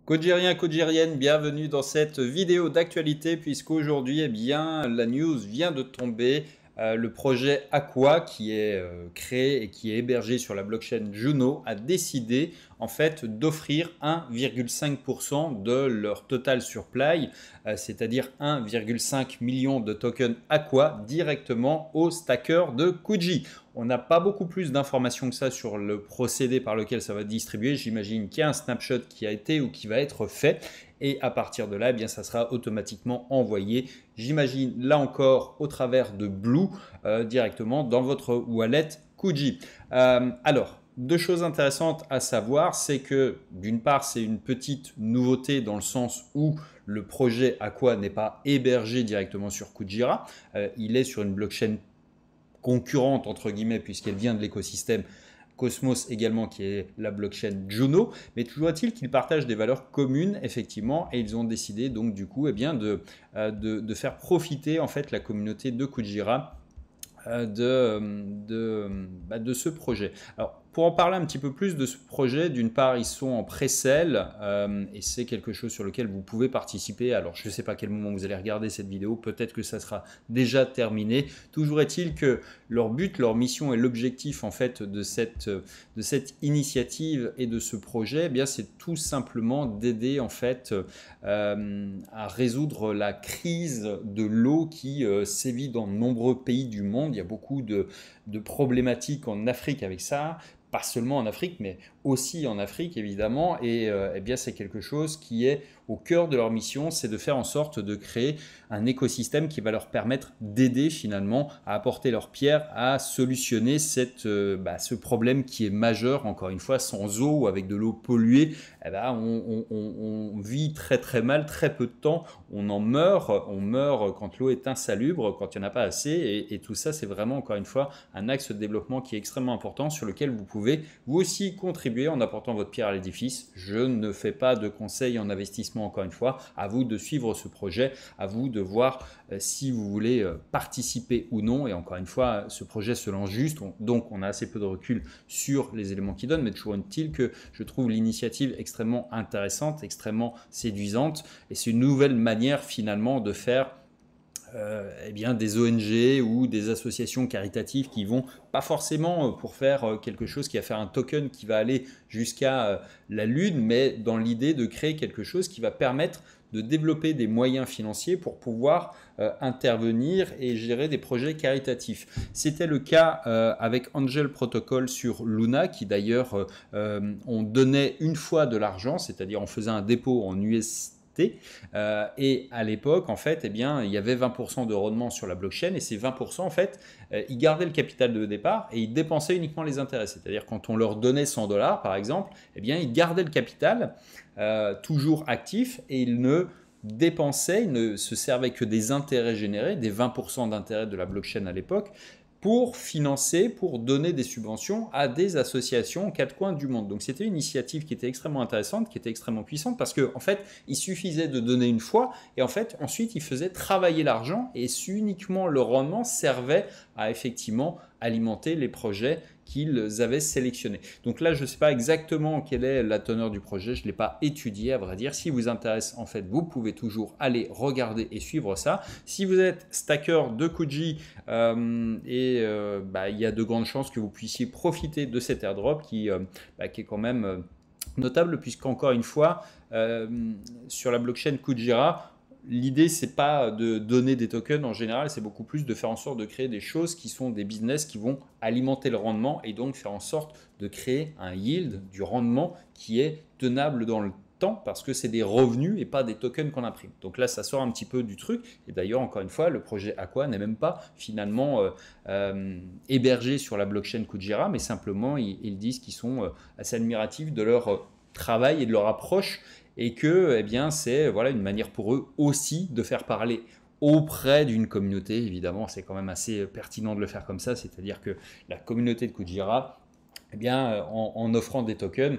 Codegérien, codegérienne, bienvenue dans cette vidéo d'actualité puisqu'aujourd'hui, eh bien, la news vient de tomber. Le projet Aqua qui est créé et qui est hébergé sur la blockchain Juno a décidé en fait d'offrir 1,5% de leur total supply, c'est-à-dire 1,5 million de tokens Aqua directement aux stackers de Kuji. On n'a pas beaucoup plus d'informations que ça sur le procédé par lequel ça va être distribué. J'imagine qu'il y a un snapshot qui a été ou qui va être fait. Et à partir de là, eh bien, ça sera automatiquement envoyé, j'imagine, là encore, au travers de Blue, directement dans votre wallet Kuji. Alors, deux choses intéressantes à savoir, c'est que d'une part, c'est une petite nouveauté dans le sens où le projet Aqua n'est pas hébergé directement sur Kujira. Il est sur une blockchain concurrente entre guillemets puisqu'elle vient de l'écosystème Cosmos également qui est la blockchain Juno, mais toujours est-il qu'ils partagent des valeurs communes effectivement et ils ont décidé donc du coup de faire profiter en fait la communauté de Kujira de ce projet. Alors, pour en parler un petit peu plus de ce projet, d'une part, ils sont en pré-sale et c'est quelque chose sur lequel vous pouvez participer. Alors, je ne sais pas à quel moment vous allez regarder cette vidéo, peut-être que ça sera déjà terminé. Toujours est-il que leur but, leur mission et l'objectif en fait de cette initiative et de ce projet, eh bien, c'est tout simplement d'aider en fait à résoudre la crise de l'eau qui sévit dans de nombreux pays du monde. Il y a beaucoup de problématiques en Afrique avec ça, pas seulement en Afrique, mais aussi en Afrique évidemment. Et eh bien, c'est quelque chose qui est au cœur de leur mission, c'est de faire en sorte de créer un écosystème qui va leur permettre d'aider finalement à apporter leur pierre à solutionner ce problème qui est majeur. Encore une fois, sans eau ou avec de l'eau polluée, eh ben, on vit très très mal, très peu de temps, on meurt quand l'eau est insalubre, quand il n'y en a pas assez, et tout ça c'est vraiment encore une fois un axe de développement qui est extrêmement important sur lequel vous pouvez vous aussi contribuer en apportant votre pierre à l'édifice. Je ne fais pas de conseils en investissement encore une fois, à vous de suivre ce projet, à vous de voir si vous voulez participer ou non, et encore une fois ce projet se lance juste, donc on a assez peu de recul sur les éléments qu'il donne, mais toujours est-il que je trouve l'initiative extrêmement intéressante, extrêmement séduisante, et c'est une nouvelle manière finalement de faire eh bien, des ONG ou des associations caritatives qui vont pas forcément pour faire quelque chose qui va faire un token qui va aller jusqu'à la Lune, mais dans l'idée de créer quelque chose qui va permettre de développer des moyens financiers pour pouvoir intervenir et gérer des projets caritatifs. C'était le cas avec Angel Protocol sur Luna, qui d'ailleurs on donnait une fois de l'argent, c'est-à-dire on faisait un dépôt en USD. Et à l'époque, en fait, eh bien, il y avait 20% de rendement sur la blockchain et ces 20%, en fait, ils gardaient le capital de départ et ils dépensaient uniquement les intérêts. C'est-à-dire quand on leur donnait 100 dollars, par exemple, eh bien, ils gardaient le capital toujours actif et ils ne dépensaient, ils ne se servaient que des intérêts générés, des 20% d'intérêts de la blockchain à l'époque, pour financer, pour donner des subventions à des associations aux quatre coins du monde. Donc c'était une initiative qui était extrêmement intéressante, qui était extrêmement puissante, parce qu'en fait, il suffisait de donner une fois, et en fait, ensuite, ils faisaient travailler l'argent, et uniquement le rendement servait à effectivement alimenter les projets qu'ils avaient sélectionnés. Donc là, je ne sais pas exactement quelle est la teneur du projet, je ne l'ai pas étudié à vrai dire. Si vous intéresse, en fait, vous pouvez toujours aller regarder et suivre ça. Si vous êtes stacker de Kuji, il y a de grandes chances que vous puissiez profiter de cet airdrop qui est quand même notable, puisqu'encore une fois, sur la blockchain Kujira, l'idée, c'est pas de donner des tokens en général, c'est beaucoup plus de faire en sorte de créer des choses qui sont des business qui vont alimenter le rendement et donc faire en sorte de créer un yield, du rendement qui est tenable dans le temps parce que c'est des revenus et pas des tokens qu'on imprime. Donc là, ça sort un petit peu du truc. Et d'ailleurs, encore une fois, le projet Aqua n'est même pas finalement hébergé sur la blockchain Kujira, mais simplement, ils disent qu'ils sont assez admiratifs de leur travail et de leur approche et que eh bien, c'est voilà, une manière pour eux aussi de faire parler auprès d'une communauté. Évidemment, c'est quand même assez pertinent de le faire comme ça, c'est-à-dire que la communauté de Kujira, eh bien, en offrant des tokens,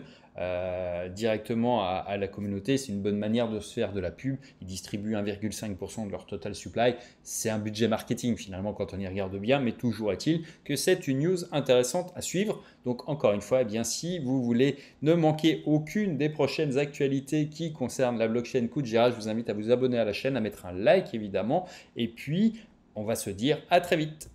directement à la communauté. C'est une bonne manière de se faire de la pub. Ils distribuent 1,5% de leur total supply. C'est un budget marketing finalement quand on y regarde bien, mais toujours est-il que c'est une news intéressante à suivre. Donc encore une fois, eh bien, si vous voulez ne manquer aucune des prochaines actualités qui concernent la blockchain Kujira, je vous invite à vous abonner à la chaîne, à mettre un like évidemment, et puis on va se dire à très vite.